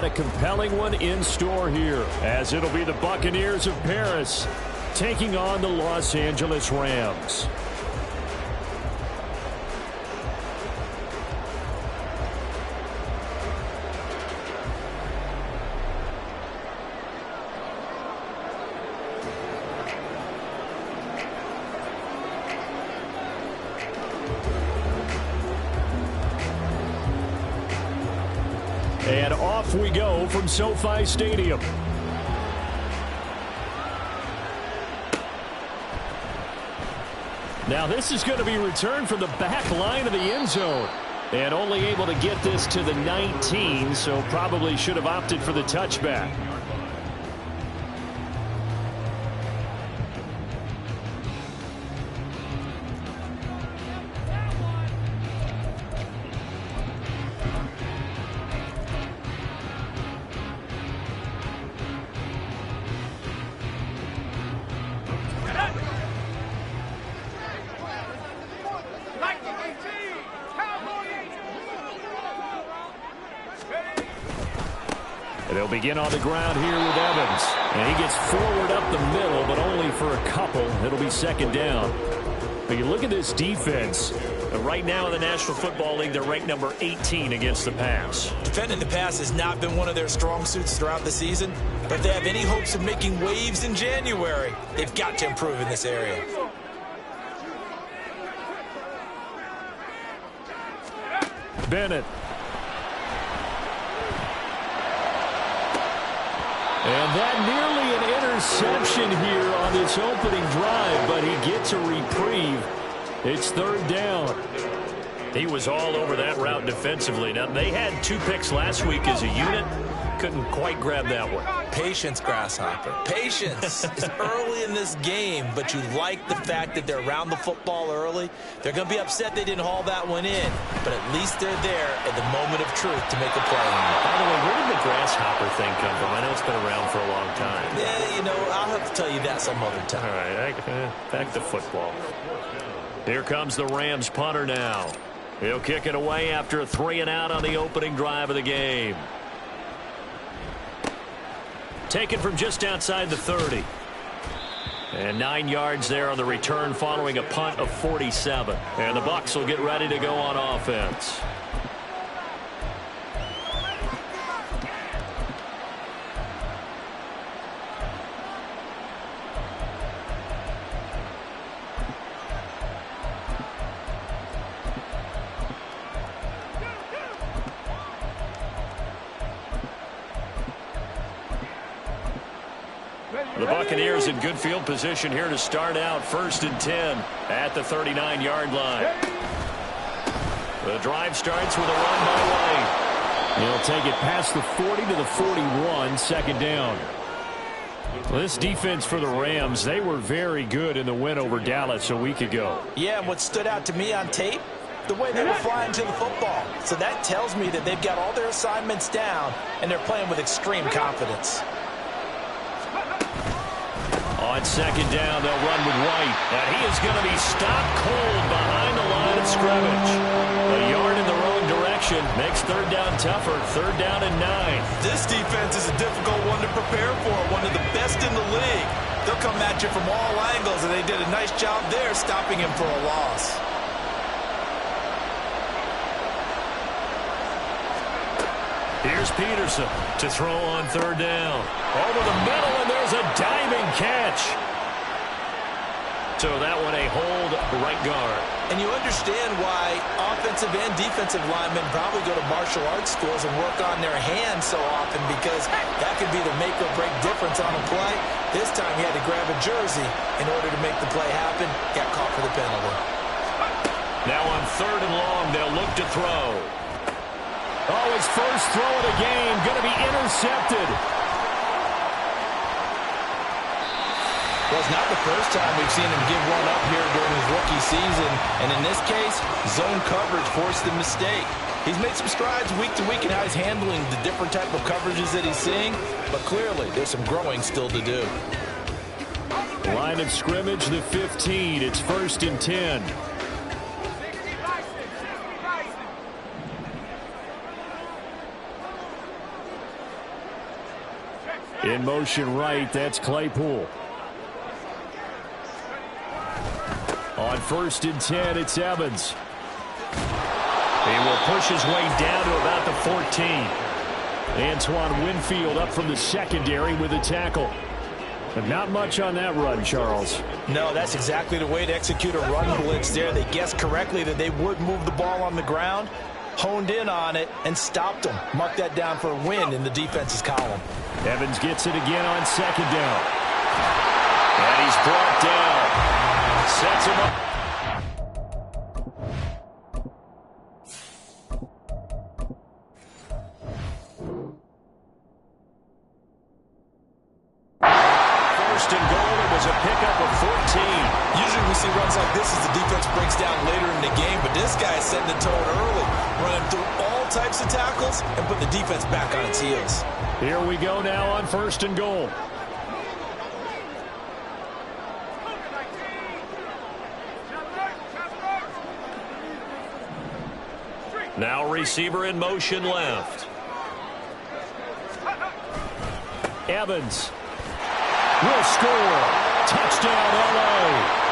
got a compelling one in store here, as it'll be the Buccaneers of Paris taking on the Los Angeles Rams. And off we go from SoFi Stadium. Now this is going to be returned from the back line of the end zone. And only able to get this to the 19, so probably should have opted for the touchback. They'll begin on the ground here with Evans. And he gets forward up the middle, but only for a couple. It'll be second down. But you look at this defense. Right now in the National Football League, they're ranked number 18 against the pass. Defending the pass has not been one of their strong suits throughout the season. But if they have any hopes of making waves in January, they've got to improve in this area. Bennett. And that nearly an interception here on this opening drive, but he gets a reprieve. It's third down. He was all over that route defensively. Now, they had 2 picks last week as a unit. Couldn't quite grab that one. Patience, Grasshopper. Patience is early in this game, but you like the fact that they're around the football early. They're going to be upset they didn't haul that one in, but at least they're there at the moment of truth to make a play. By the way, where did the Grasshopper thing come from? I know it's been around for a long time. Yeah, you know, I'll have to tell you that some other time. All right, back to football. Here comes the Rams punter now. He'll kick it away after a 3-and-out on the opening drive of the game. Taken from just outside the 30. And 9 yards there on the return following a punt of 47. And the Bucs will get ready to go on offense. The Buccaneers in good field position here to start out 1st and 10 at the 39-yard line. The drive starts with a run by White. He'll take it past the 40 to the 41, second down. Well, this defense for the Rams, they were very good in the win over Dallas a week ago. Yeah, and what stood out to me on tape, the way they were flying to the football. So that tells me that they've got all their assignments down, and they're playing with extreme confidence. On second down, they'll run with White. And he is going to be stopped cold behind the line of scrimmage. A yard in the wrong direction makes third down tougher. Third down and 9. This defense is a difficult one to prepare for. One of the best in the league. They'll come at you from all angles, and they did a nice job there stopping him for a loss. Here's Peterson to throw on third down. Over the middle, and there's a diving catch. So that one a hold right guard. And you understand why offensive and defensive linemen probably go to martial arts schools and work on their hands so often, because that could be the make or break difference on a play. This time he had to grab a jersey in order to make the play happen. Got caught for the penalty. Now on third and long, they'll look to throw. Oh, his first throw of the game going to be intercepted. Well, it's not the first time we've seen him give one up here during his rookie season. And in this case, zone coverage forced the mistake. He's made some strides week to week in how he's handling the different type of coverages that he's seeing. But clearly, there's some growing still to do. Line of scrimmage, the 15. It's 1st and 10. In motion right, that's Claypool. On 1st and 10, it's Evans. He will push his way down to about the 14. Antoine Winfield up from the secondary with a tackle. But not much on that run, Charles. No, that's exactly the way to execute a run blitz there. They guessed correctly that they would move the ball on the ground, honed in on it, and stopped them. Mark that down for a win in the defense's column. Evans gets it again on 2nd down. And he's brought down. Sets him up. Usually we see runs like this as the defense breaks down later in the game, but this guy is setting the tone early, running through all types of tackles and put the defense back on its heels. Here we go now on 1st and goal. Now receiver in motion left. Evans will score. Touchdown, L.A.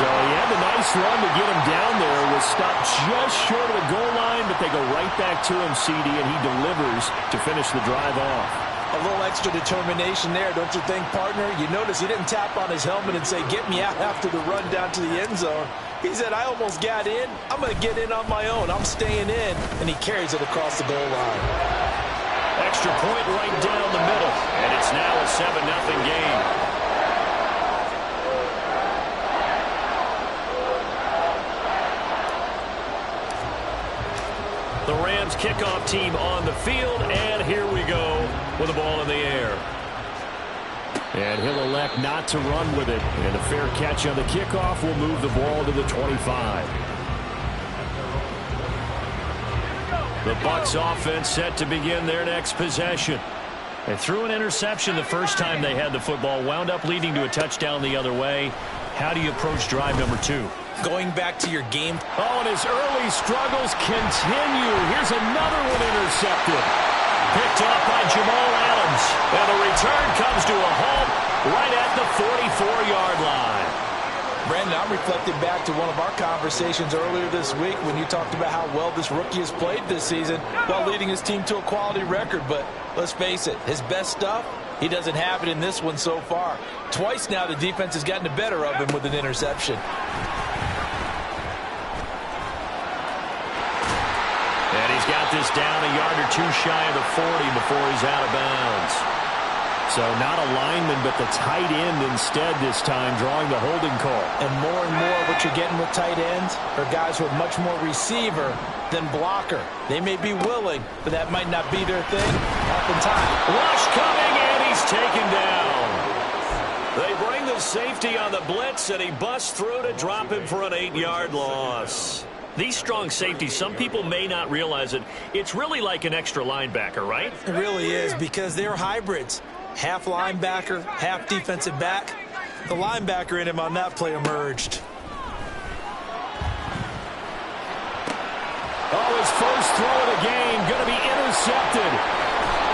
So he had a nice run to get him down there. Was stopped just short of the goal line, but they go right back to him, CD, and he delivers to finish the drive off. A little extra determination there, don't you think, partner? You notice he didn't tap on his helmet and say, get me out after the run down to the end zone. He said, I almost got in. I'm going to get in on my own. I'm staying in. And he carries it across the goal line. Extra point right down the middle. And it's now a 7-0 game. The Rams kickoff team on the field, and here we go with the ball in the air. And he'll elect not to run with it. And a fair catch on the kickoff will move the ball to the 25. The Bucs offense set to begin their next possession. They threw an interception the first time they had the football, wound up leading to a touchdown the other way. How do you approach drive number 2? Going back to your game. Oh, and his early struggles continue. Here's another one intercepted. Picked off by Jamal Adams. And the return comes to a halt right at the 44-yard line. Brandon, I'm reflecting back to one of our conversations earlier this week when you talked about how well this rookie has played this season while leading his team to a quality record. But let's face it, his best stuff, he doesn't have it in this one so far. Twice now the defense has gotten the better of him with an interception. And he's got this down a yard or two shy of the 40 before he's out of bounds. So not a lineman, but the tight end instead this time, drawing the holding call. And more what you're getting with tight ends are guys who are much more receiver than blocker. They may be willing, but that might not be their thing oftentimes. Rush coming, and he's taken down. They bring the safety on the blitz, and he busts through to drop him for an 8-yard loss. These strong safeties, some people may not realize it. It's really like an extra linebacker, right? It really is, because they're hybrids. Half linebacker, half defensive back. The linebacker in him on that play emerged. Oh, his first throw of the game going to be intercepted.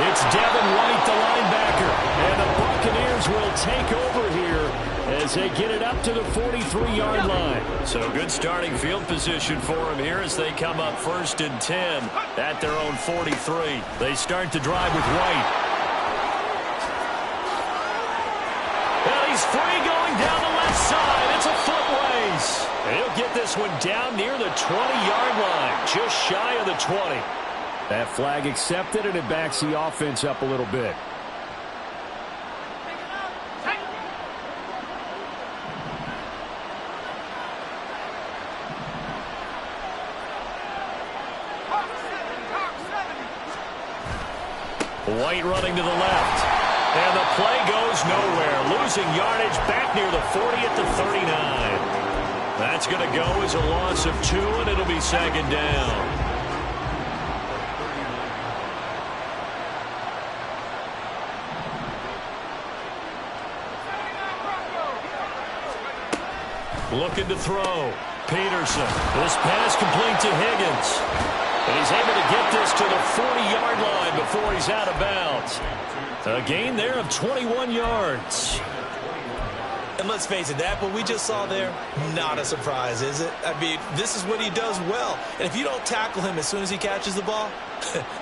It's Devin White, the linebacker. And the Buccaneers will take over here as they get it up to the 43-yard line. So good starting field position for them here as they come up 1st and 10 at their own 43. They start to drive with White. And he's free going down the left side. It's a foot race. And he'll get this one down near the 20-yard line, just shy of the 20. That flag accepted, and it backs the offense up a little bit. White running to the left. And the play goes nowhere. Losing yardage back near the 40 at the 39. That's going to go as a loss of 2, and it'll be 2nd down. Looking to throw. Peterson. This pass complete to Higgins. And he's able to get this to the 40-yard line before he's out of bounds. A gain there of 21 yards. And let's face it, that what we just saw there, not a surprise, is it? I mean, this is what he does well. And if you don't tackle him as soon as he catches the ball,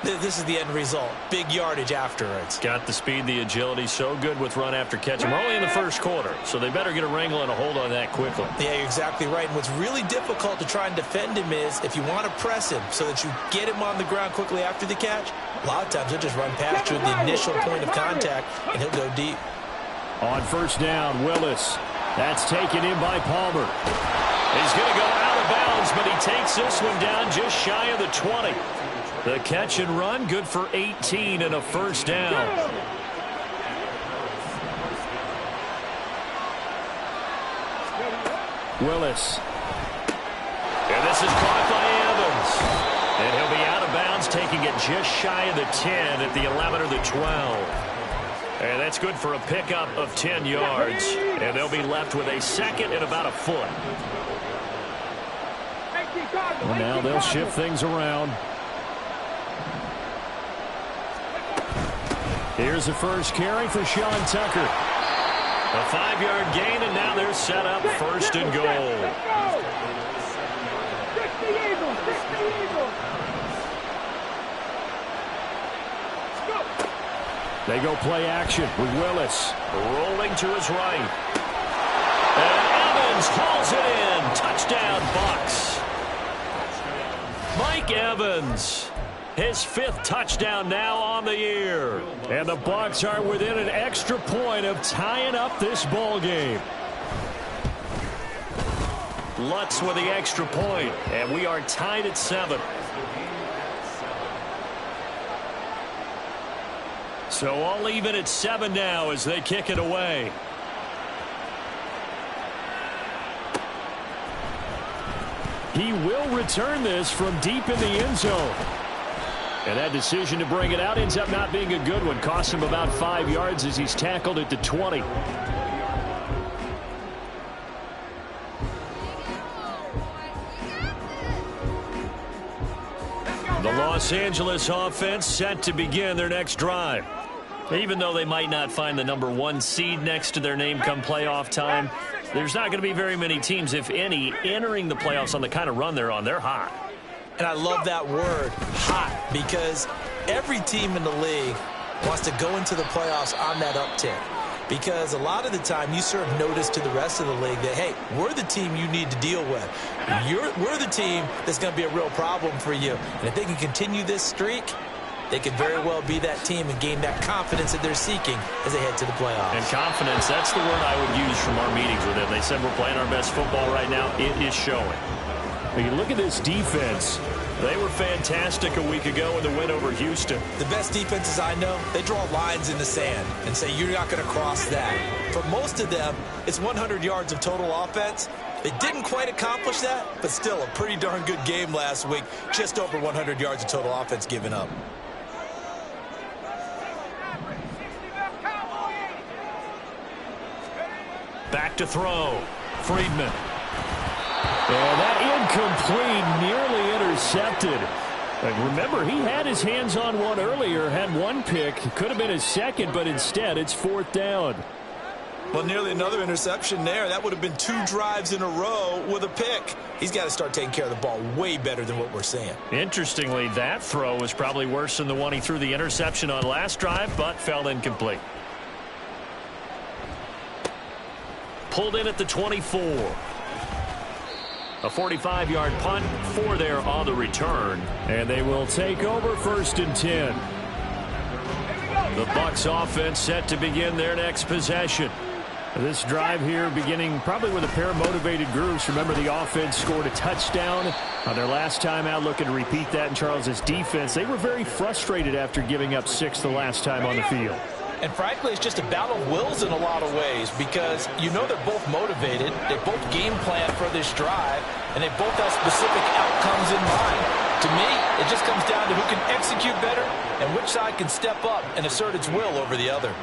this is the end result. Big yardage afterwards. Got the speed, the agility, so good with run after catch. We're only in the first quarter, so they better get a wrangle and a hold on that quickly. Yeah, you're exactly right. And what's really difficult to try and defend him is if you want to press him so that you get him on the ground quickly after the catch, a lot of times he'll just run past you at the initial point of contact, and he'll go deep. On first down, Willis. That's taken in by Palmer. He's going to go out of bounds, but he takes this one down just shy of the 20. The catch and run, good for 18 and a first down. Willis. And this is caught by Evans. And he'll be out of bounds, taking it just shy of the 10 at the 11 or the 12. And that's good for a pickup of 10 yards. And they'll be left with a second and about a foot. And now they'll shift things around. Here's the first carry for Sean Tucker. A 5-yard gain, and now they're set up first and goal. They go play action with Willis. Rolling to his right. And Evans hauls it in. Touchdown, Bucs. Mike Evans. His 5th touchdown now on the year. And the Bucs are within an extra point of tying up this ball game. Lutz with the extra point. And we are tied at 7. So all even at 7 now as they kick it away. He will return this from deep in the end zone. And that decision to bring it out ends up not being a good one. Cost him about 5 yards as he's tackled at the 20. The Los Angeles offense set to begin their next drive. Even though they might not find the number 1 seed next to their name come playoff time, there's not going to be very many teams, if any, entering the playoffs on the kind of run they're on. They're hot. And I love that word, hot, because every team in the league wants to go into the playoffs on that uptick. Because a lot of the time you serve notice to the rest of the league that, hey, we're the team you need to deal with. We're the team that's going to be a real problem for you. And if they can continue this streak, they could very well be that team and gain that confidence that they're seeking as they head to the playoffs. And confidence, that's the word I would use from our meetings with them. They said we're playing our best football right now. It is showing. When you look at this defense, they were fantastic a week ago in the win over Houston. The best defenses I know, they draw lines in the sand and say you're not going to cross that. For most of them, it's 100 yards of total offense. They didn't quite accomplish that, but still a pretty darn good game last week. Just over 100 yards of total offense given up. Back to throw. Friedman. And that incomplete, nearly intercepted. And remember, he had his hands on one earlier, had one pick. Could have been his second, but instead it's 4th down. Well, nearly another interception there. That would have been 2 drives in a row with a pick. He's got to start taking care of the ball way better than what we're seeing. Interestingly, that throw was probably worse than the one he threw the interception on last drive, but fell incomplete. Pulled in at the 24. A 45-yard punt, 4 there on the return. And they will take over 1st and 10. The Bucs offense set to begin their next possession. This drive here beginning probably with a pair of motivated groups. Remember, the offense scored a touchdown on their last time out, looking to repeat that in Charles's defense. They were very frustrated after giving up 6 the last time on the field. And frankly, it's just a battle of wills in a lot of ways because you know they're both motivated. They both game plan for this drive, and they both have specific outcomes in mind. To me, it just comes down to who can execute better and which side can step up and assert its will over the other.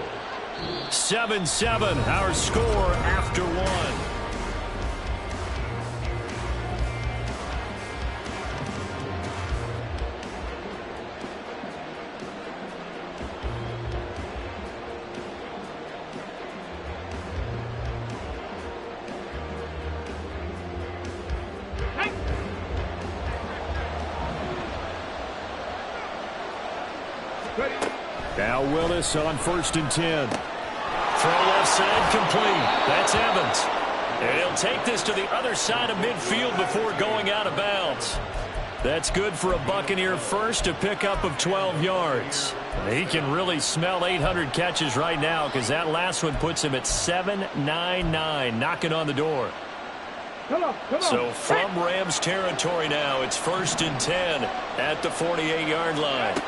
7-7, our score after 1. Now Willis on 1st and 10. Throw left side complete. That's Evans. And he'll take this to the other side of midfield before going out of bounds. That's good for a Buccaneer first, a pickup of 12 yards. He can really smell 800 catches right now because that last one puts him at 799, knocking on the door. So from Rams territory now, it's 1st and 10 at the 48-yard line.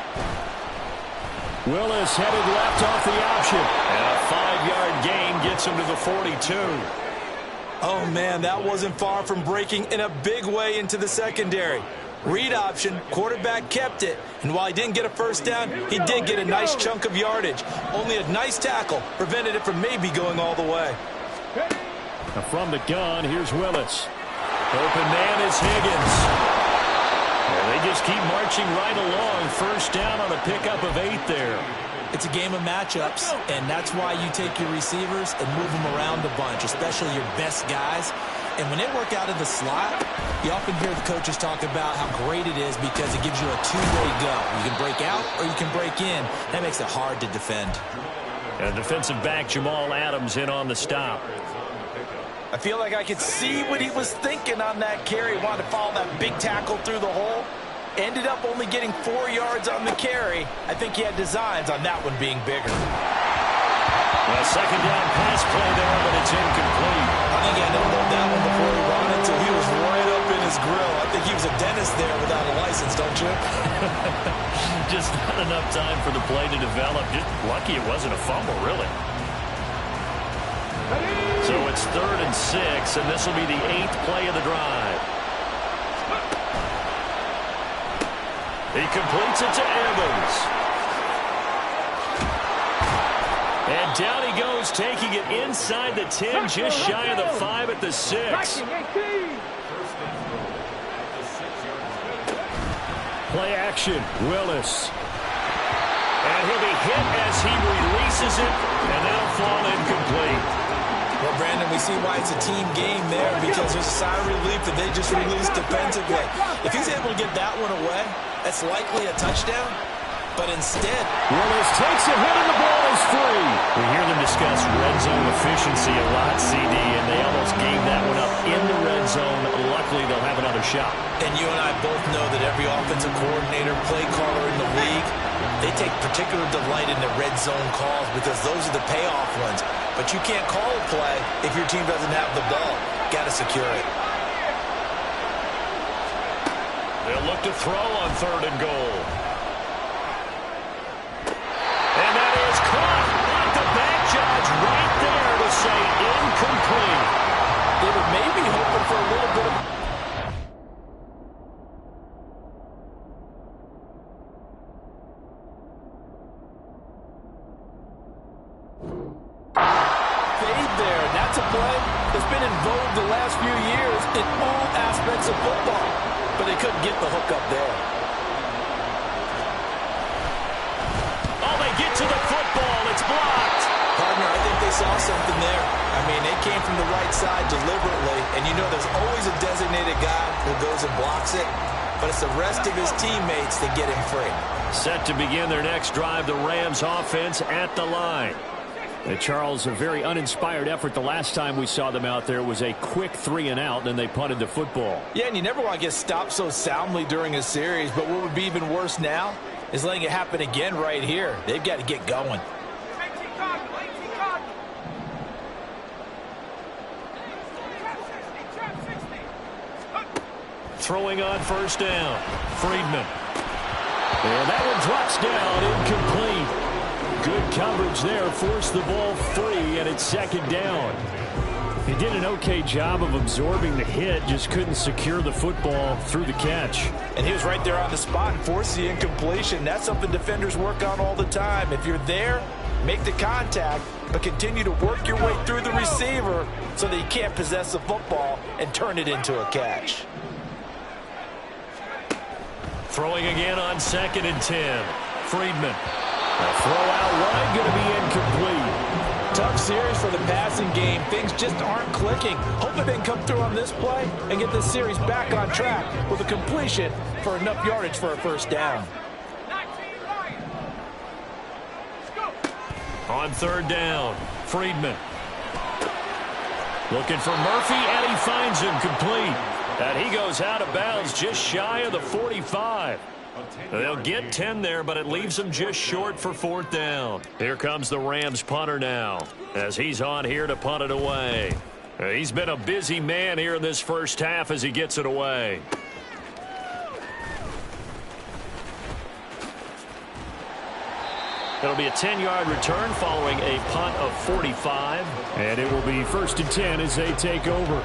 Willis headed left off the option. And a 5-yard gain gets him to the 42. Oh, man, that wasn't far from breaking in a big way into the secondary. Read option, quarterback kept it, and while he didn't get a first down, he did get a nice chunk of yardage. Only a nice tackle prevented it from maybe going all the way. Now from the gun, here's Willis. Open man is Higgins. And they just keep marching right along. First down on a pickup of 8 there. It's a game of matchups, and that's why you take your receivers and move them around a bunch, especially your best guys. And when they work out of the slot, you often hear the coaches talk about how great it is because it gives you a two-way go. You can break out or you can break in. That makes it hard to defend. And defensive back Jamal Adams in on the stop. I feel like I could see what he was thinking on that carry. He wanted to follow that big tackle through the hole. Ended up only getting 4 yards on the carry. I think he had designs on that one being bigger. A second down pass play there, but it's incomplete. I think he had to hold that one before he ran it, so he was right up in his grill. I think he was a dentist there without a license, don't you? Just not enough time for the play to develop. Just lucky it wasn't a fumble, really. So it's 3rd and 6, and this will be the 8th play of the drive. He completes it to Evans. And down he goes, taking it inside the 10, just shy of the 5 at the 6. Play action, Willis. And he'll be hit as he releases it, and that'll fall incomplete. Well, Brandon, we see why it's a team game there because there's a sigh of relief that they just released defensively. If he's able to get that one away, that's likely a touchdown. But instead, Willis takes a hit and the ball is free. We hear them discuss red zone efficiency a lot, CD, and they almost gave that one up in the red zone. Luckily, they'll have another shot. And you and I both know that every offensive coordinator, play caller in the league, they take particular delight in the red zone calls because those are the payoff ones. But you can't call a play if your team doesn't have the ball. Got to secure it. They'll look to throw on 3rd and goal. And that is caught at the back judge right there to say incomplete. They were maybe hoping for a little bit of... fade there. That's a play that's been in vogue the last few years in all aspects of football. But they couldn't get the hook up there. Oh, they get to the football. It's blocked. Partner, I think they saw something there. I mean, they came from the right side deliberately, and you know there's always a designated guy who goes and blocks it, but it's the rest of his teammates that get him free. Set to begin their next drive, the Rams offense at the line. Charles, a very uninspired effort the last time we saw them out there. It was a quick 3 and out, and then they punted the football. Yeah, and you never want to get stopped so soundly during a series, but what would be even worse now is letting it happen again right here. They've got to get going. Throwing on 1st down, Friedman. And that one drops down, incomplete. Good coverage there, forced the ball free, and it's 2nd down. He did an okay job of absorbing the hit, just couldn't secure the football through the catch. And he was right there on the spot and forced the incompletion. That's something defenders work on all the time. If you're there, make the contact, but continue to work your way through the receiver so that you can't possess the football and turn it into a catch. Throwing again on 2nd and 10. Friedman. A throw out wide, going to be incomplete. Tough series for the passing game. Things just aren't clicking. Hoping they can come through on this play and get this series back on track with a completion for enough yardage for a 1st down. On third down, Friedman. Looking for Murphy, and he finds him complete. And he goes out of bounds just shy of the 45. They'll get 10 there, but it leaves them just short for fourth down. Here comes the Rams punter now, as he's on here to punt it away. He's been a busy man here in this first half as he gets it away. It'll be a 10-yard return following a punt of 45. And it will be 1st and 10 as they take over.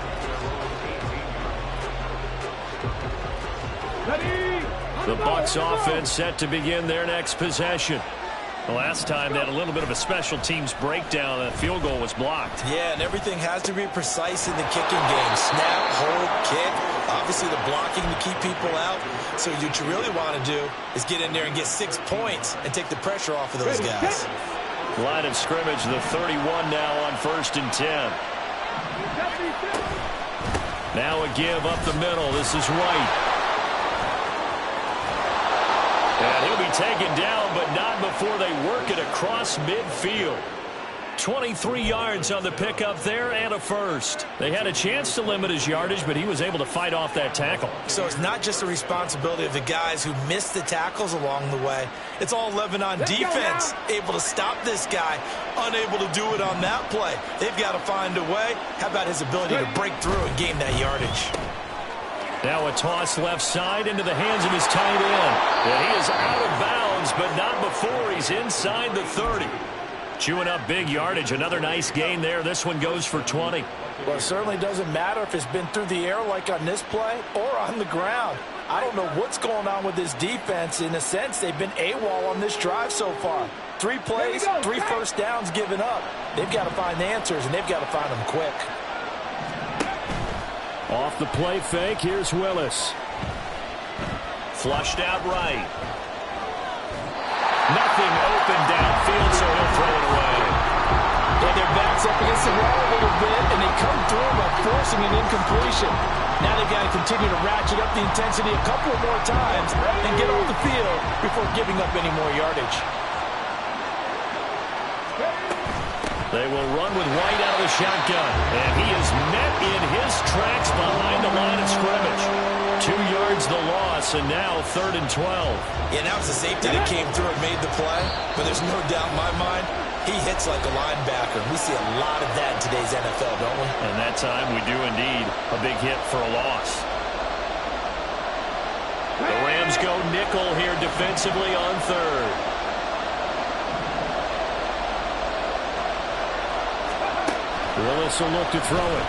The Bucs offense set to begin their next possession. The last time they had a little bit of a special teams breakdown. That field goal was blocked. Yeah, and everything has to be precise in the kicking game. Snap, hold, kick. Obviously the blocking to keep people out. So what you really want to do is get in there and get 6 points and take the pressure off of those guys. Line of scrimmage, the 31 now on 1st and 10. Now a give up the middle. This is White. And he'll be taken down, but not before they work it across midfield. 23 yards on the pickup there and a first. They had a chance to limit his yardage, but he was able to fight off that tackle. So it's not just the responsibility of the guys who missed the tackles along the way. It's all 11 on defense, able to stop this guy, unable to do it on that play. They've got to find a way. How about his ability to break through and gain that yardage? Now a toss left side into the hands of his tight end. And he is out of bounds, but not before he's inside the 30. Chewing up big yardage. Another nice gain there. This one goes for 20. Well, it certainly doesn't matter if it's been through the air like on this play or on the ground. I don't know what's going on with this defense. In a sense, they've been AWOL on this drive so far. 3 plays, 3 first downs given up. They've got to find the answers, and they've got to find them quick. Off the play fake, here's Willis. Flushed out right. Nothing open downfield, so he'll throw it away. Yeah, their backs up against the wall a little bit, and they come through by forcing an incompletion. Now they've got to continue to ratchet up the intensity a couple of more times and get off the field before giving up any more yardage. They will run with White out of the shotgun. And he is met in his tracks behind the line of scrimmage. 2 yards the loss, and now 3rd and 12. Yeah, now it's the safety that came through and made the play. But there's no doubt in my mind, he hits like a linebacker. We see a lot of that in today's NFL, don't we? And that time we do indeed. A big hit for a loss. The Rams go nickel here defensively on 3rd. Willis will look to throw it.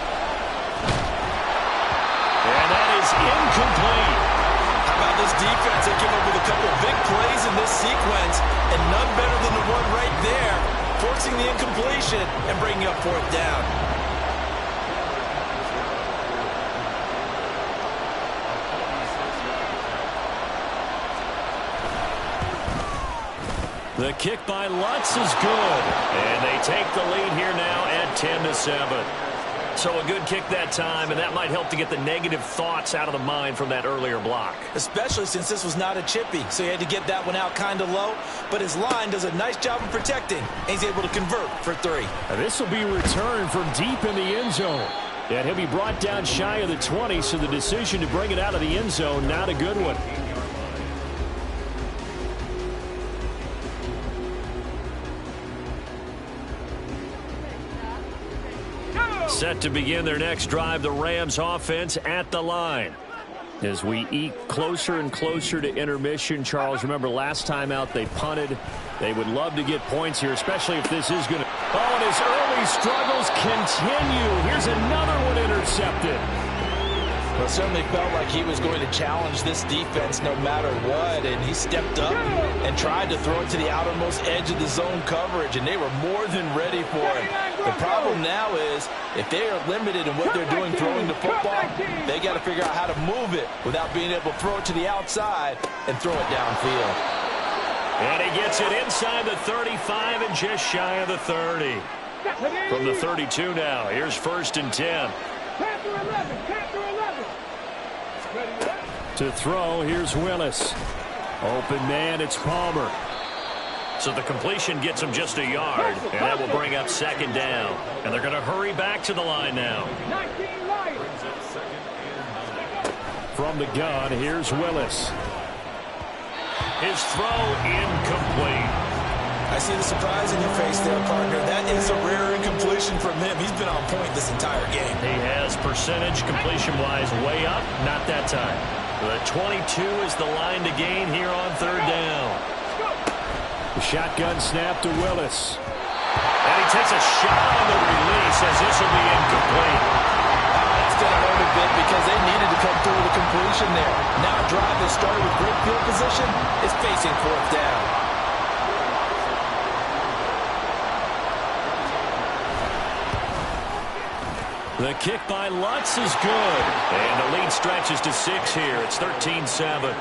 And that is incomplete. How about this defense? They came up with a couple of big plays in this sequence, and none better than the one right there, forcing the incompletion and bringing up 4th down. The kick by Lutz is good. And they take the lead here now at 10-7. So a good kick that time, and that might help to get the negative thoughts out of the mind from that earlier block. Especially since this was not a chippy, so he had to get that one out kind of low. But his line does a nice job of protecting, and he's able to convert for 3. This will be returned from deep in the end zone. And he'll be brought down shy of the 20, so the decision to bring it out of the end zone, not a good one. Set to begin their next drive, the Rams offense at the line. As we eke closer and closer to intermission, Charles, remember last time out they punted. They would love to get points here, especially if this is going to... Oh, and his early struggles continue. Here's another one intercepted. Well, it certainly felt like he was going to challenge this defense no matter what, and he stepped up and tried to throw it to the outermost edge of the zone coverage, and they were more than ready for it. The problem now is if they are limited in what they're doing throwing the football, they got to figure out how to move it without being able to throw it to the outside and throw it downfield. And he gets it inside the 35 and just shy of the 30. From the 32 now, here's 1st and 10. To throw, here's Willis. Open man, it's Palmer. So the completion gets him just a yard, and that will bring up second down. And they're going to hurry back to the line now. From the gun, here's Willis. His throw incomplete. I see the surprise in your face there, partner. That is a rare incompletion from him. He's been on point this entire game. He has percentage completion-wise way up, not that time. The 22 is the line to gain here on third down. The shotgun snap to Willis. And he takes a shot on the release as this will be incomplete. That's going to hurt a bit because they needed to come through with a completion there. Now a drive that started with great field position is facing fourth down. The kick by Lutz is good. And the lead stretches to 6 here. It's 13-7.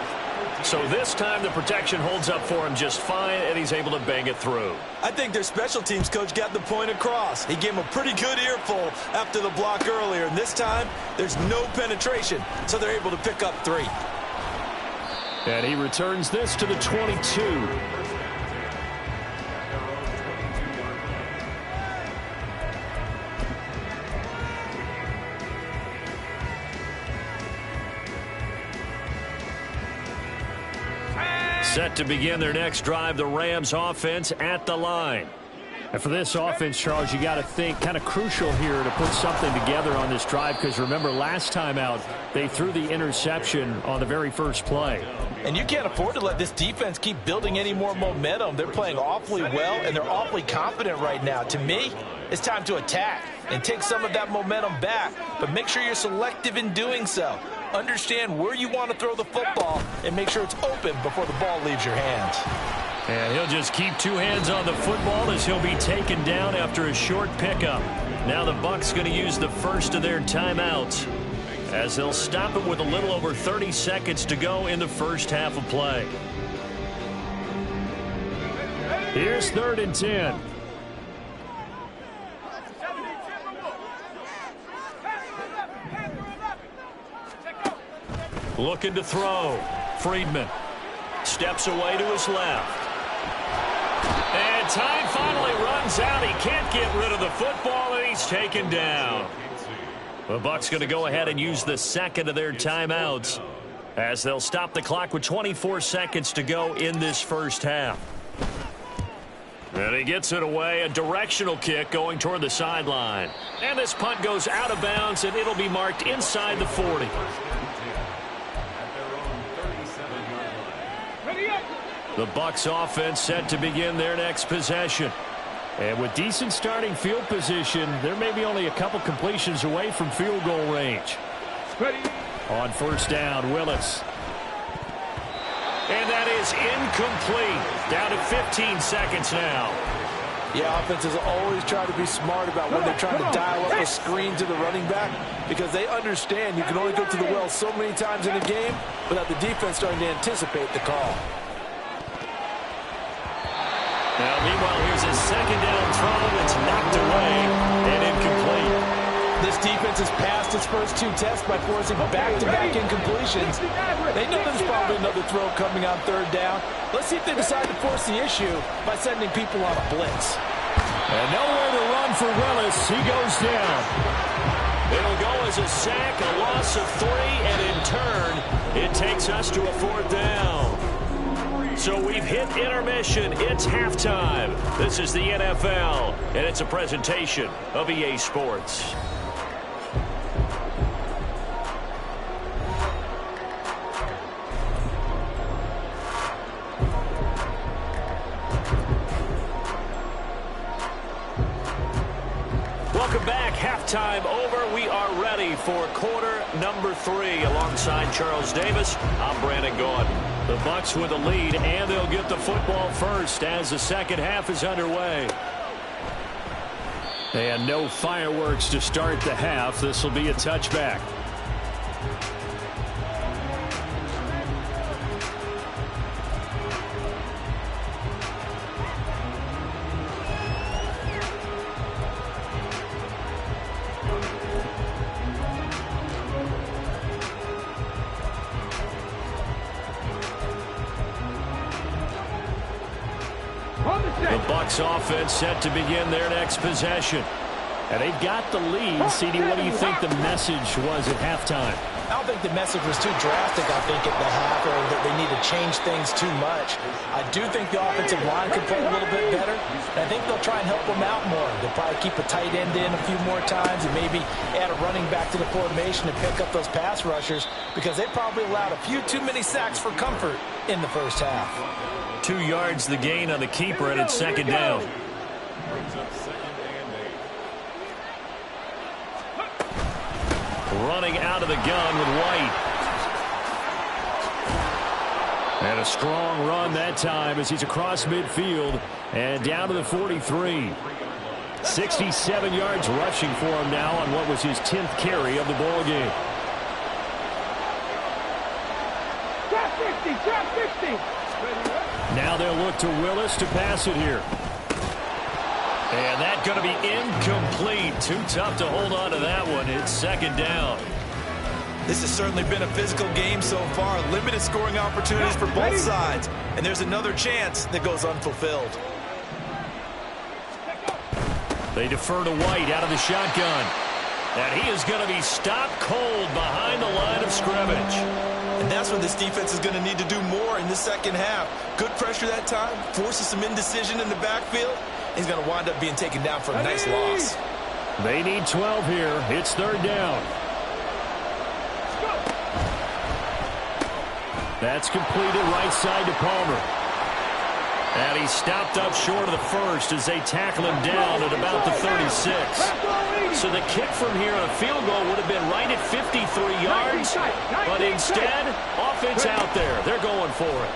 So this time the protection holds up for him just fine, and he's able to bang it through. I think their special teams coach got the point across. He gave him a pretty good earful after the block earlier, and this time there's no penetration, so they're able to pick up 3. And he returns this to the 22. Set to begin their next drive, the Rams offense at the line. And for this offense, Charles, you got to think kind of crucial here to put something together on this drive, because remember last time out they threw the interception on the very first play. And you can't afford to let this defense keep building any more momentum. They're playing awfully well, and they're awfully confident right now. To me, it's time to attack and take some of that momentum back, but make sure you're selective in doing so. Understand where you want to throw the football and make sure it's open before the ball leaves your hands. And he'll just keep 2 hands on the football as he'll be taken down after a short pickup. Now the Bucs going to use the first of their timeouts as they'll stop it with a little over 30 seconds to go in the first half of play. Here's 3rd and 10. Looking to throw. Friedman steps away to his left. And time finally runs out. He can't get rid of the football, and he's taken down. The Bucs going to go ahead and use the second of their timeouts as they'll stop the clock with 24 seconds to go in this first half. And he gets it away, a directional kick going toward the sideline. And this punt goes out of bounds, and it'll be marked inside the 40. The Bucs offense set to begin their next possession. And with decent starting field position, there may be only a couple completions away from field goal range. On first down, Willis. And that is incomplete. Down to 15 seconds now. Yeah, offenses always try to be smart about when they're trying to dial up a screen to the running back, because they understand you can only go to the well so many times in a game without the defense starting to anticipate the call. Now, meanwhile, here's a second down throw. It's knocked away and incomplete. This defense has passed its first 2 tests by forcing back-to-back incompletions. They know there's probably another throw coming on third down. Let's see if they decide to force the issue by sending people on a blitz. And nowhere to run for Willis. He goes down. It'll go as a sack, a loss of 3, and in turn, it takes us to a 4th down. So we've hit intermission. It's halftime. This is the NFL, and it's a presentation of EA Sports. Welcome back. Halftime over. We are ready for quarter number 3. Alongside Charles Davis, I'm Brandon Gordon. The Bucs with a lead, and they'll get the football first as the second half is underway. And no fireworks to start the half. This will be a touchback. Bucs offense set to begin their next possession. And they've got the lead. CD, what do you think the message was at halftime? I don't think the message was too drastic, I think, at the half, or that they need to change things too much. I do think the offensive line could play a little bit better, and I think they'll try and help them out more. They'll probably keep a tight end in a few more times and maybe add a running back to the formation to pick up those pass rushers, because they probably allowed a few too many sacks for comfort in the first half. 2 yards the gain on the keeper, and it's second down. Running out of the gun with White. And a strong run that time as he's across midfield and down to the 43. 67 yards rushing for him now on what was his 10th carry of the ball game. Now they'll look to Willis to pass it here. And that's going to be incomplete. Too tough to hold on to that one. It's second down. This has certainly been a physical game so far. Limited scoring opportunities for both sides. And there's another chance that goes unfulfilled. They defer to White out of the shotgun. And he is going to be stopped cold behind the line of scrimmage. And that's what this defense is going to need to do more in the second half. Good pressure that time. Forces some indecision in the backfield. He's going to wind up being taken down for a nice loss. They need 12 here. It's third down. That's completed right side to Palmer. And he's stopped up short of the first as they tackle him down at about the 36. So the kick from here on a field goal would have been right at 53 yards. But instead, offense out there. They're going for it.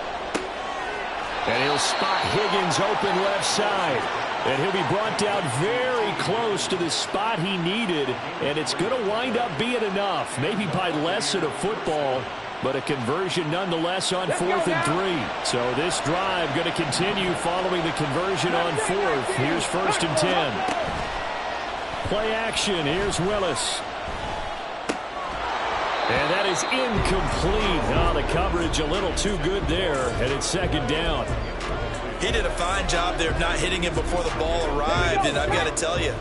And he'll spot Higgins open left side. And he'll be brought down very close to the spot he needed. And it's going to wind up being enough. Maybe by less than a football, but a conversion nonetheless on 4th and 3. So this drive going to continue following the conversion on 4th. Here's 1st and 10. Play action. Here's Willis. And that is incomplete. Oh, the coverage a little too good there. And it's second down. He did a fine job there of not hitting him before the ball arrived. And I've got to tell you,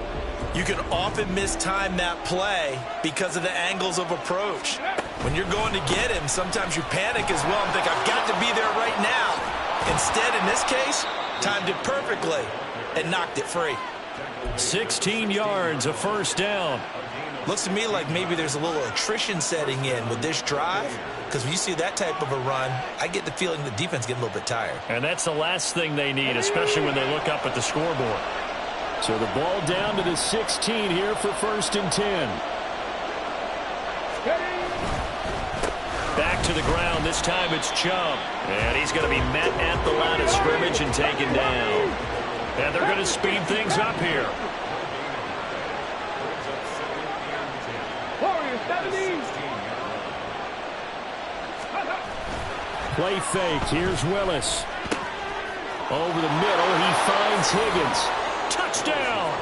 you can often mistime that play because of the angles of approach. When you're going to get him, sometimes you panic as well and think, I've got to be there right now. Instead, in this case, timed it perfectly and knocked it free. 16 yards, a first down. Looks to me like maybe there's a little attrition setting in with this drive, because when you see that type of a run, I get the feeling the defense getting a little bit tired. And that's the last thing they need, especially when they look up at the scoreboard. So the ball down to the 16 here for 1st and 10. Back to the ground. This time it's Chubb. And he's going to be met at the line of scrimmage and taken down. And they're going to speed things up here. Play fake. Here's Willis. Over the middle, he finds Higgins. Touchdown!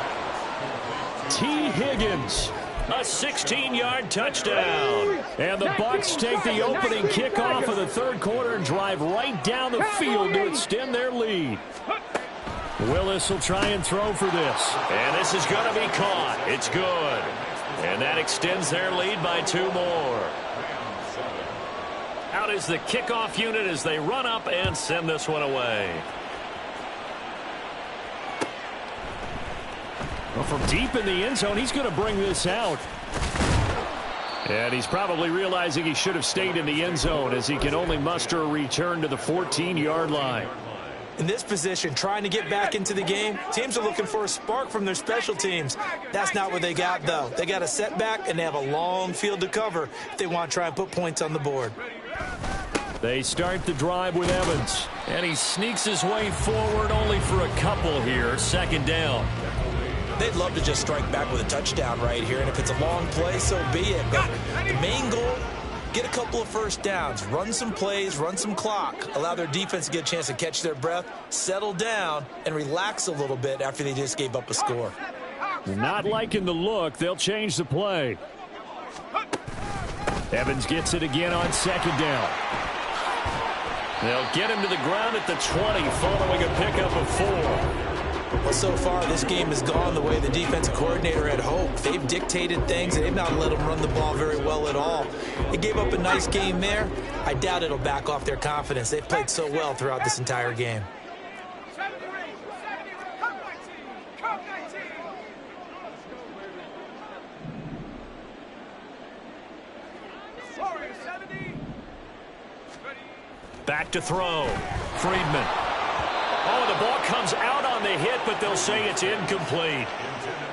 T. Higgins. A 16-yard touchdown. And the Bucs take the opening kickoff of the third quarter and drive right down the field to extend their lead. Willis will try and throw for this. And this is going to be caught. It's good. And that extends their lead by 2 more. Out is the kickoff unit as they run up and send this one away. Well, from deep in the end zone, he's going to bring this out. And he's probably realizing he should have stayed in the end zone as he can only muster a return to the 14-yard line. In this position, trying to get back into the game, teams are looking for a spark from their special teams. That's not what they got, though. They got a setback, and they have a long field to cover if they want to try and put points on the board. They start the drive with Evans. And he sneaks his way forward only for a couple here. Second down. They'd love to just strike back with a touchdown right here, and if it's a long play, so be it. But the main goal, get a couple of first downs, run some plays, run some clock, allow their defense to get a chance to catch their breath, settle down, and relax a little bit after they just gave up a score. Not liking the look. They'll change the play. Evans gets it again on second down. They'll get him to the ground at the 20 following a pickup of 4. Well, so far, this game has gone the way the defensive coordinator had hoped. They've dictated things, and they've not let them run the ball very well at all. They gave up a nice game there. I doubt it'll back off their confidence. They've played so well throughout this entire game. Back to throw. Friedman. Oh, the ball comes out on the hit, but they'll say it's incomplete.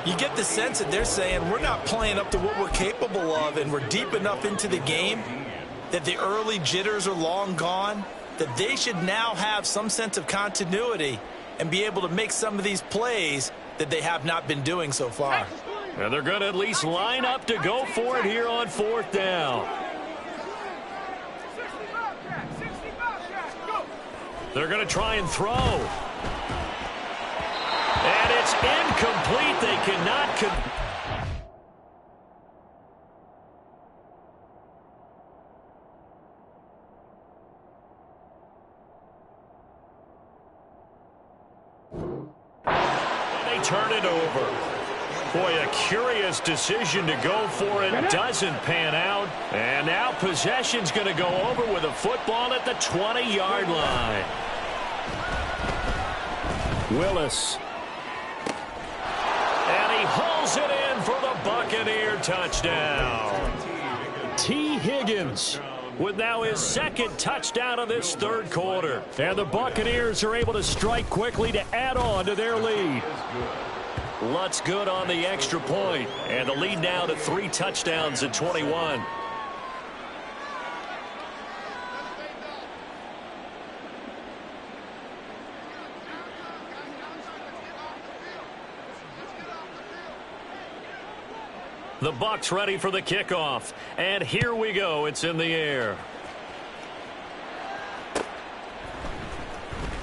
You get the sense that they're saying we're not playing up to what we're capable of, and we're deep enough into the game that the early jitters are long gone, that they should now have some sense of continuity and be able to make some of these plays that they have not been doing so far. And they're going to at least line up to go for it here on 4th down. They're going to try and throw. And it's incomplete. They cannot. They turn it over. Boy, a curious decision to go for it. Doesn't pan out. And now possession's going to go over with a football at the 20-yard line. Willis. And he hauls it in for the Buccaneer touchdown. T. Higgins with now his 2nd touchdown of this 3rd quarter. And the Buccaneers are able to strike quickly to add on to their lead. Lutz good on the extra point. And the lead now to 3 touchdowns at 21. The Bucs ready for the kickoff. And here we go. It's in the air.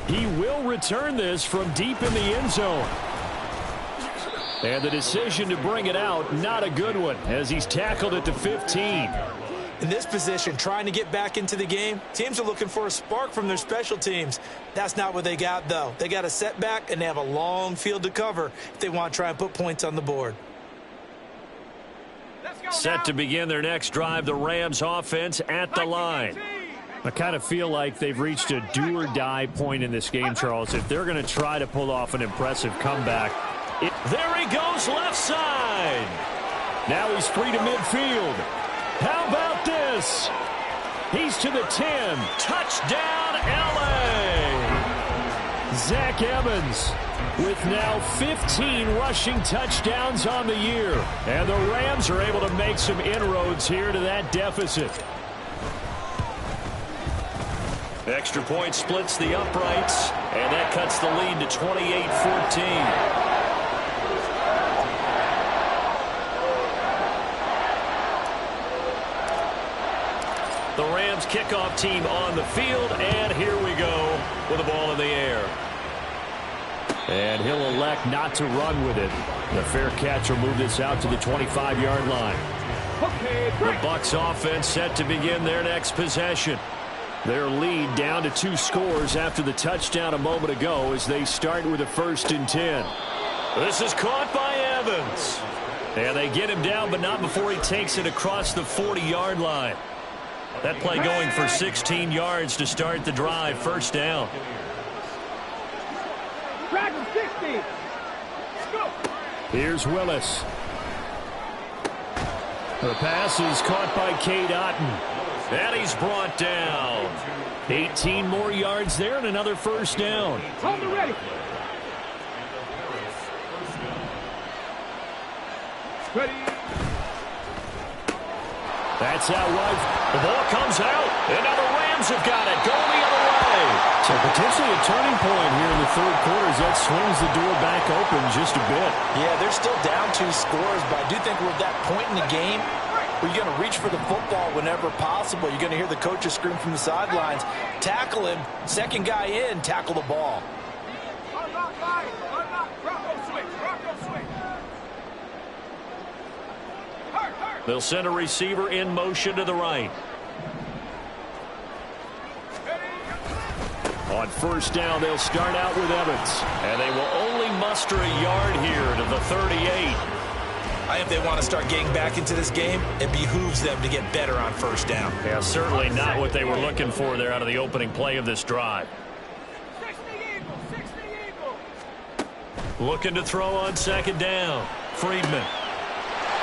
He will return this from deep in the end zone. And the decision to bring it out, not a good one, as he's tackled at the 15. In this position, trying to get back into the game, teams are looking for a spark from their special teams. That's not what they got, though. They got a setback, and they have a long field to cover if they want to try and put points on the board. Set to begin their next drive, the Rams offense at the line. I kind of feel like they've reached a do-or-die point in this game, Charles. If they're going to try to pull off an impressive comeback. There he goes, left side. Now he's free to midfield. How about this? He's to the 10. Touchdown, L.A. Zach Evans with now 15 rushing touchdowns on the year. And the Rams are able to make some inroads here to that deficit. Extra point splits the uprights, and that cuts the lead to 28-14. The Rams kickoff team on the field, and here we go with the ball in the air. And he'll elect not to run with it. The fair catch will move this out to the 25-yard line. The Bucs offense set to begin their next possession. Their lead down to 2 scores after the touchdown a moment ago as they start with a 1st and 10. This is caught by Evans. And they get him down, but not before he takes it across the 40-yard line. That play going for 16 yards to start the drive. 1st down. Here's Willis. The pass is caught by Cade Otton. And he's brought down. 18 more yards there and another 1st down. Hold it ready. That's out wide. The ball comes out. And now the Rams have got it. Going the other way. So potentially a turning point here in the 3rd quarter as that swings the door back open just a bit. Yeah, they're still down 2 scores, but I do think we're at that point in the game where you're going to reach for the football whenever possible. You're going to hear the coaches scream from the sidelines. Tackle him. 2nd guy in, tackle the ball. They'll send a receiver in motion to the right. On first down, they'll start out with Evans. And they will only muster a yard here to the 38. If they want to start getting back into this game, it behooves them to get better on first down. Yeah, certainly not what they were looking for there out of the opening play of this drive. Looking to throw on second down. Friedman.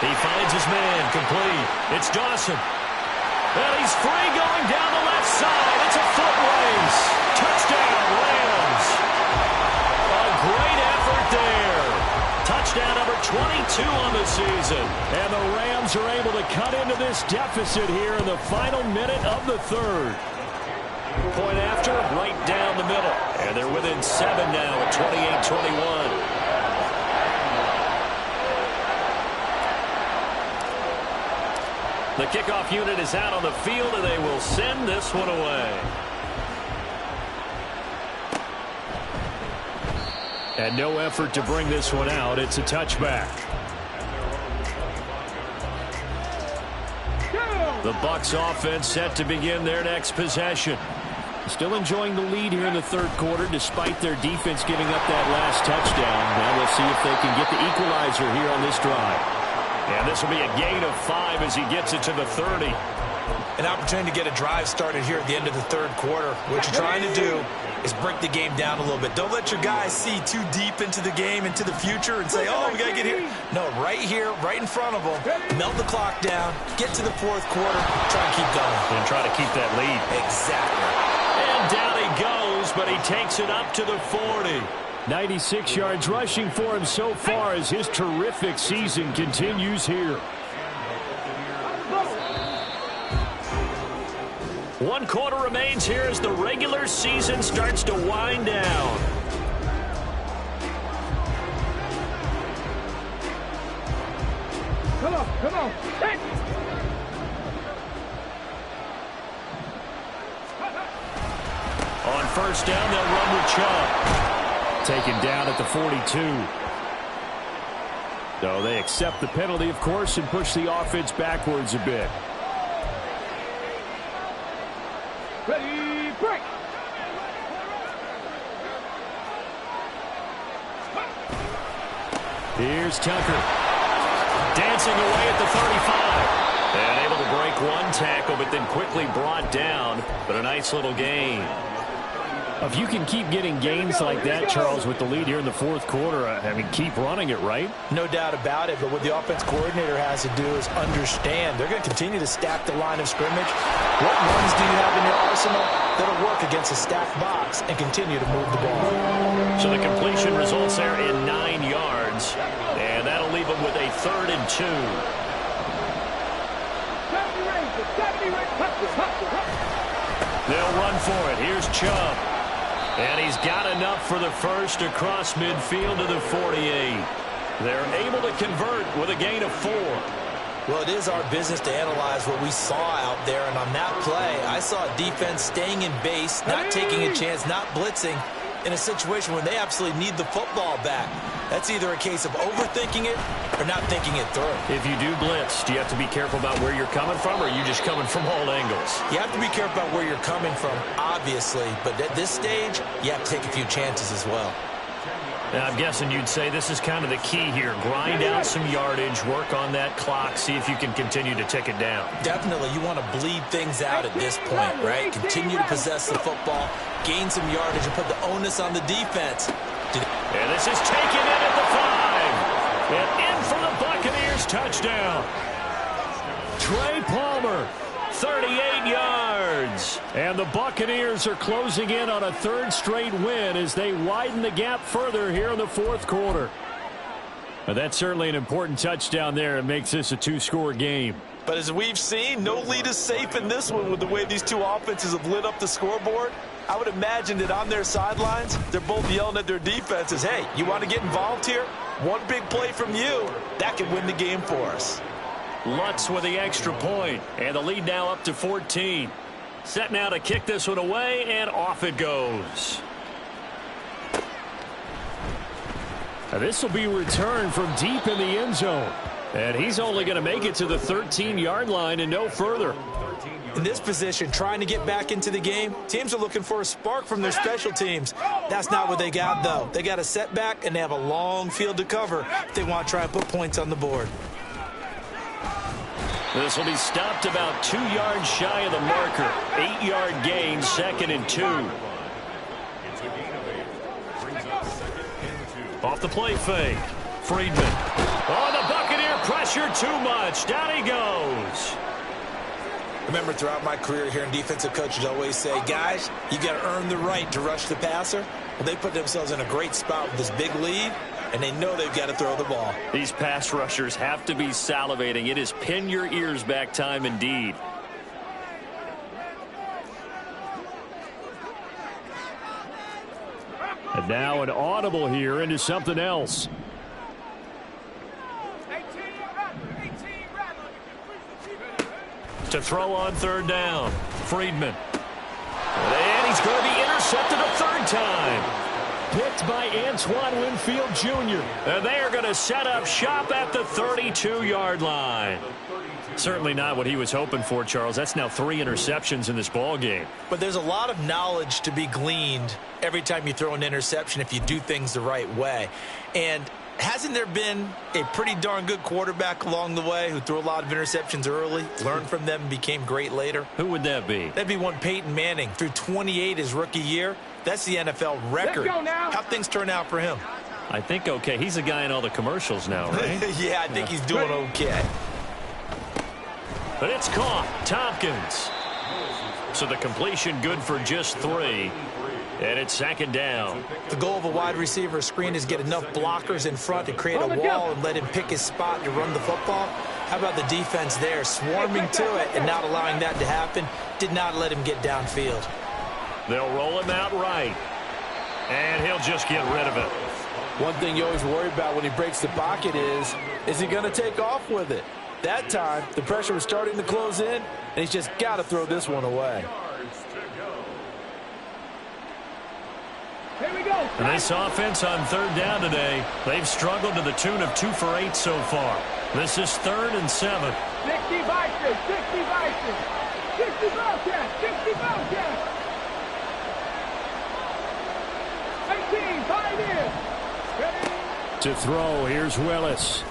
He finds his man, complete. It's Dawson. And he's free going down the left side. It's a foot race. Touchdown, Rams. A great effort there. Touchdown number 22 on the season. And the Rams are able to cut into this deficit here in the final minute of the third. Point after, right down the middle. And they're within 7 now at 28-21. The kickoff unit is out on the field, and they will send this one away. And no effort to bring this one out. It's a touchback. The Bucs offense set to begin their next possession. Still enjoying the lead here in the third quarter despite their defense giving up that last touchdown. Now we'll see if they can get the equalizer here on this drive. And this will be a gain of 5 as he gets it to the 30. An opportunity to get a drive started here at the end of the third quarter. What you're trying to do is break the game down a little bit. Don't let your guys see too deep into the game, into the future, and say, oh, we got to get here. No, right here, right in front of them, melt the clock down, get to the fourth quarter, try and keep going. And try to keep that lead. Exactly. And down he goes, but he takes it up to the 40. 96 yards rushing for him so far as his terrific season continues here. 1 quarter remains here as the regular season starts to wind down. Come on. Hey. On first down, they'll run with Chubb. Taken down at the 42. So they accept the penalty, of course, and push the offense backwards a bit. Ready, break. Here's Tucker. Dancing away at the 35. And able to break one tackle, but then quickly brought down. But a nice little gain. If you can keep getting gains like that, Charles, with the lead here in the fourth quarter, I mean, keep running it, right? No doubt about it, but what the offense coordinator has to do is understand. They're going to continue to stack the line of scrimmage. What runs do you have in your arsenal that'll work against a stacked box and continue to move the ball? So the completion results there in 9 yards, and that'll leave them with a 3rd and 2. They'll run for it. Here's Chubb. And he's got enough for the first across midfield to the 48. They're able to convert with a gain of 4. Well, it is our business to analyze what we saw out there, and on that play, I saw a defense staying in base, not taking a chance, not blitzing, in a situation where they absolutely need the football back. That's either a case of overthinking it or not thinking it through. If you do blitz, do you have to be careful about where you're coming from, or are you just coming from all angles? You have to be careful about where you're coming from, obviously, but at this stage, you have to take a few chances as well. Now, I'm guessing you'd say this is kind of the key here. Grind out some yardage, work on that clock, see if you can continue to tick it down. Definitely, you want to bleed things out at this point, right? Continue to possess the football, gain some yardage, and put the onus on the defense. And this is taken in at the 5. And in for the Buccaneers touchdown. Trey Palmer, 38 yards. And the Buccaneers are closing in on a 3rd straight win as they widen the gap further here in the fourth quarter. But that's certainly an important touchdown there. It makes this a 2-score game. But as we've seen, no lead is safe in this one with the way these two offenses have lit up the scoreboard. I would imagine that on their sidelines, they're both yelling at their defenses, hey, you want to get involved here? One big play from you, that could win the game for us. Lutz with the extra point, and the lead now up to 14. Set now to kick this one away, and off it goes. Now this will be returned from deep in the end zone. And he's only going to make it to the 13-yard line and no further. In this position, trying to get back into the game, teams are looking for a spark from their special teams. That's not what they got, though. They got a setback, and they have a long field to cover if they want to try and put points on the board. This will be stopped about 2 yards shy of the marker. 8-yard gain, 2nd and 2. Off the play fake. Friedman. Oh, the Buccaneer pressure too much. Down he goes. Remember, throughout my career here in defensive coaches always say, guys, you got to earn the right to rush the passer. Well, they put themselves in a great spot with this big lead, and they know they've got to throw the ball. These pass rushers have to be salivating. It is pin your ears back time indeed. And now an audible here into something else. To throw on 3rd down. Friedman. And he's going to be intercepted a 3rd time. Picked by Antoine Winfield Jr. And they are going to set up shop at the 32-yard line. Certainly not what he was hoping for, Charles. That's now 3 interceptions in this ball game. But there's a lot of knowledge to be gleaned every time you throw an interception if you do things the right way. And hasn't there been a pretty darn good quarterback along the way who threw a lot of interceptions early, learned from them, and became great later? Who would that be? That'd be one Peyton Manning. Threw 28 his rookie year. That's the NFL record. How'd things turn out for him? I think okay. He's a guy in all the commercials now, right? Yeah, I think he's doing okay. But it's caught. Tompkins. So the completion good for just 3. And it's 2nd down. The goal of a wide receiver screen is get enough blockers in front to create a wall and let him pick his spot to run the football. How about the defense there, swarming to it and not allowing that to happen? Did not let him get downfield. They'll roll him out right. And he'll just get rid of it. One thing you always worry about when he breaks the pocket is he going to take off with it? That time, the pressure was starting to close in, and he's just got to throw this one away. Here we go. And this offense on 3rd down today, they've struggled to the tune of 2 for 8 so far. This is 3rd and 7. 60 Vikings, 60 Vikings, 60 Bobcats, 60 Bobcats. 18, 5 in. Ready? To throw, here's Willis.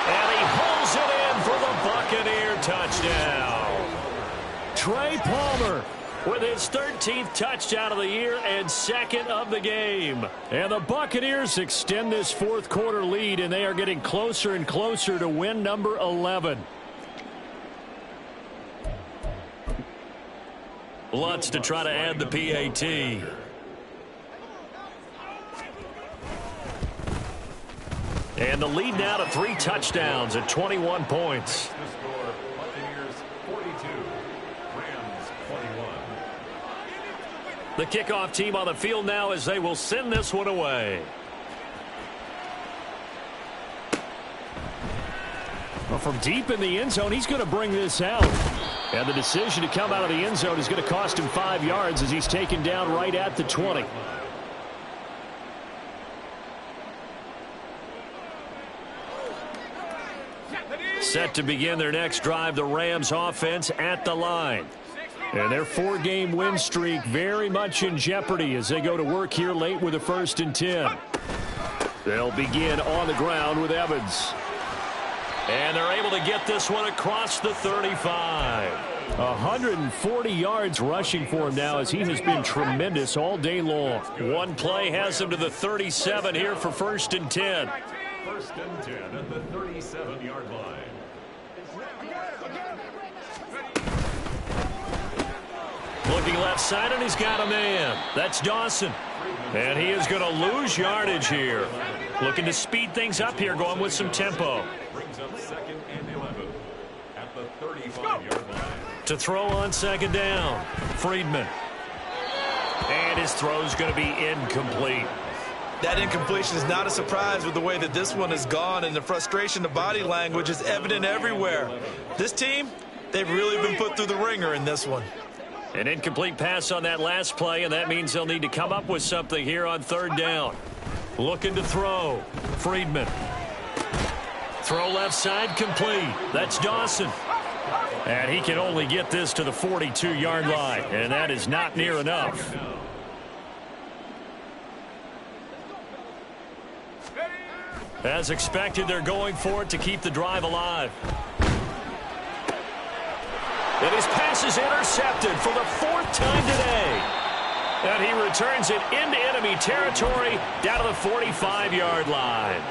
And he pulls it in for the Buccaneer touchdown. Trey Palmer with his 13th touchdown of the year and 2nd of the game. And the Buccaneers extend this 4th quarter lead, and they are getting closer and closer to win number 11. Lutz to try to add the PAT. And the lead now to 3 touchdowns at 21 points. The kickoff team on the field now as they will send this one away. Well, from deep in the end zone, he's going to bring this out. And the decision to come out of the end zone is going to cost him 5 yards as he's taken down right at the 20. Set to begin their next drive, the Rams offense at the line. And their 4-game win streak very much in jeopardy as they go to work here late with a 1st and 10. They'll begin on the ground with Evans. And they're able to get this one across the 35. 140 yards rushing for him now as he has been tremendous all day long. One play has him to the 37 here for 1st and 10. 1st and 10 at the 37-yard line. Looking left side, and he's got a man. That's Dawson. And he is going to lose yardage here. Looking to speed things up here, going with some tempo. Brings up 2nd and 11 at the 35-yard line. To throw on 2nd down, Friedman. And his throw is going to be incomplete. That incompletion is not a surprise with the way that this one has gone, and the frustration, the body language is evident everywhere. This team, they've really been put through the ringer in this one. An incomplete pass on that last play, and that means they'll need to come up with something here on 3rd down. Looking to throw. Friedman. Throw left side complete. That's Dawson. And he can only get this to the 42-yard line, and that is not near enough. As expected, they're going for it to keep the drive alive. And his pass is intercepted for the 4th time today. And he returns it into enemy territory down to the 45-yard line.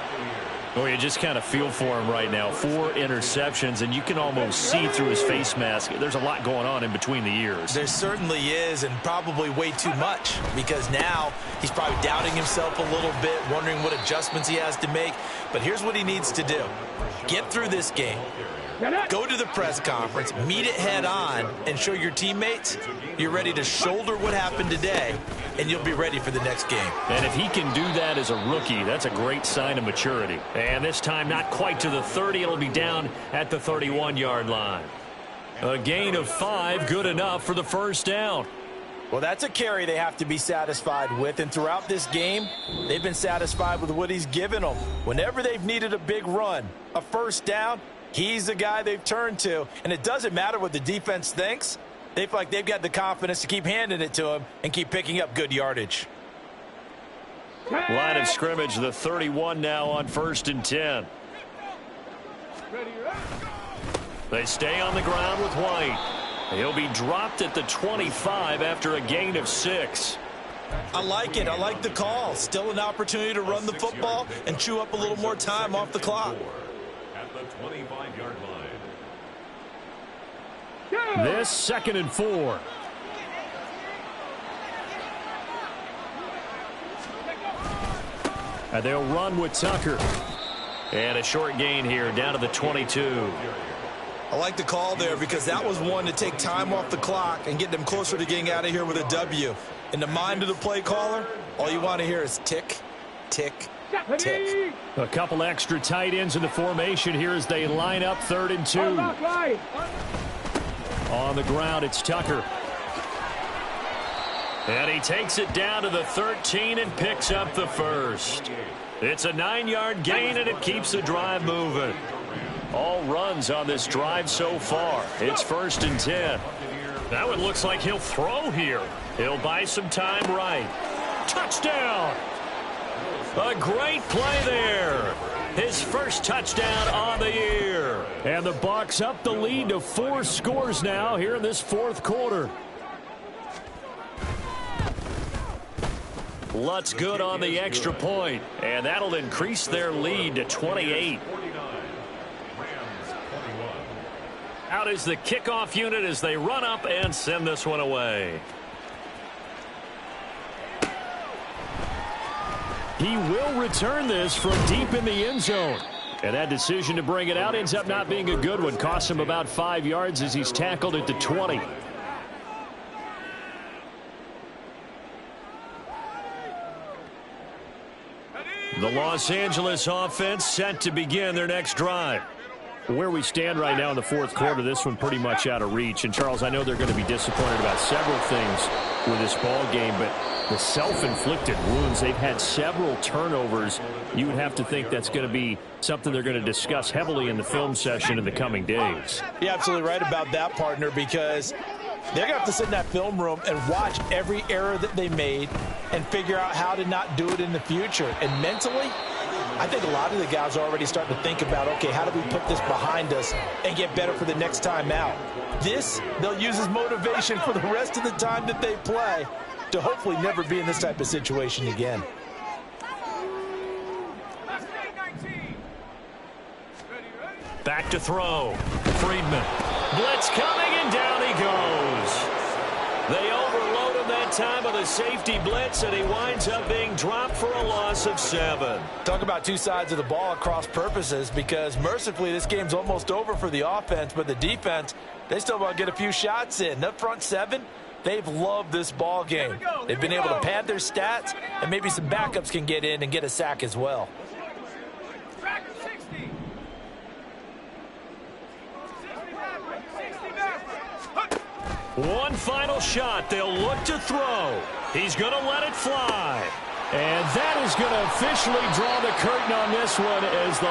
Oh, you just kind of feel for him right now. 4 interceptions, and you can almost see through his face mask. There's a lot going on in between the ears. There certainly is, and probably way too much, because now he's probably doubting himself a little bit, wondering what adjustments he has to make. But here's what he needs to do. Get through this game. Go to the press conference, meet it head on, and show your teammates you're ready to shoulder what happened today, and you'll be ready for the next game. And if he can do that as a rookie, that's a great sign of maturity. And this time not quite to the 30. It'll be down at the 31-yard line. A gain of 5, good enough for the first down. Well, that's a carry they have to be satisfied with, and throughout this game, they've been satisfied with what he's given them. Whenever they've needed a big run, a first down, he's the guy they've turned to, and it doesn't matter what the defense thinks. They feel like they've got the confidence to keep handing it to him and keep picking up good yardage. Line of scrimmage, the 31 now on 1st and 10. They stay on the ground with White. He'll be dropped at the 25 after a gain of 6. I like it. I like the call. Still an opportunity to run the football and chew up a little more time off the clock. At the 25-yard line. This 2nd and 4. And they'll run with Tucker. And a short gain here down to the 22. I like the call there because that was one to take time off the clock and get them closer to getting out of here with a W. In the mind of the play caller, all you want to hear is tick, tick, tick. A couple extra tight ends in the formation here as they line up 3rd and 2. On the ground, it's Tucker. And he takes it down to the 13 and picks up the first. It's a 9-yard gain, and it keeps the drive moving. All runs on this drive so far. It's 1st and 10. That one looks like he'll throw here. He'll buy some time right. Touchdown! A great play there. His first touchdown on the year. And the Bucs up the lead to 4 scores now here in this 4th quarter. Lutz good on the extra point, and that'll increase their lead to 28. Out is the kickoff unit as they run up and send this one away. He will return this from deep in the end zone. And that decision to bring it out ends up not being a good one. Costs him about 5 yards as he's tackled at the 20. The Los Angeles offense set to begin their next drive. Where we stand right now in the 4th quarter, this one pretty much out of reach. And, Charles, I know they're going to be disappointed about several things with this ball game, but the self-inflicted wounds, they've had several turnovers. You would have to think that's going to be something they're going to discuss heavily in the film session in the coming days. You're absolutely right about that, partner, because they're going to have to sit in that film room and watch every error that they made and figure out how to not do it in the future. And mentally, I think a lot of the guys are already starting to think about, okay, how do we put this behind us and get better for the next time out? This, they'll use as motivation for the rest of the time that they play to hopefully never be in this type of situation again. Back to throw. Friedman. Blitz coming, and down he goes. They overload him that time with a safety blitz, and he winds up being dropped for a loss of 7. Talk about two sides of the ball at cross purposes, because mercifully this game's almost over for the offense, but the defense, they still want to get a few shots in. The front 7, they've loved this ball game. They've been able to pad their stats, and maybe some backups can get in and get a sack as well. One final shot. They'll look to throw. He's going to let it fly. And that is going to officially draw the curtain on this one as the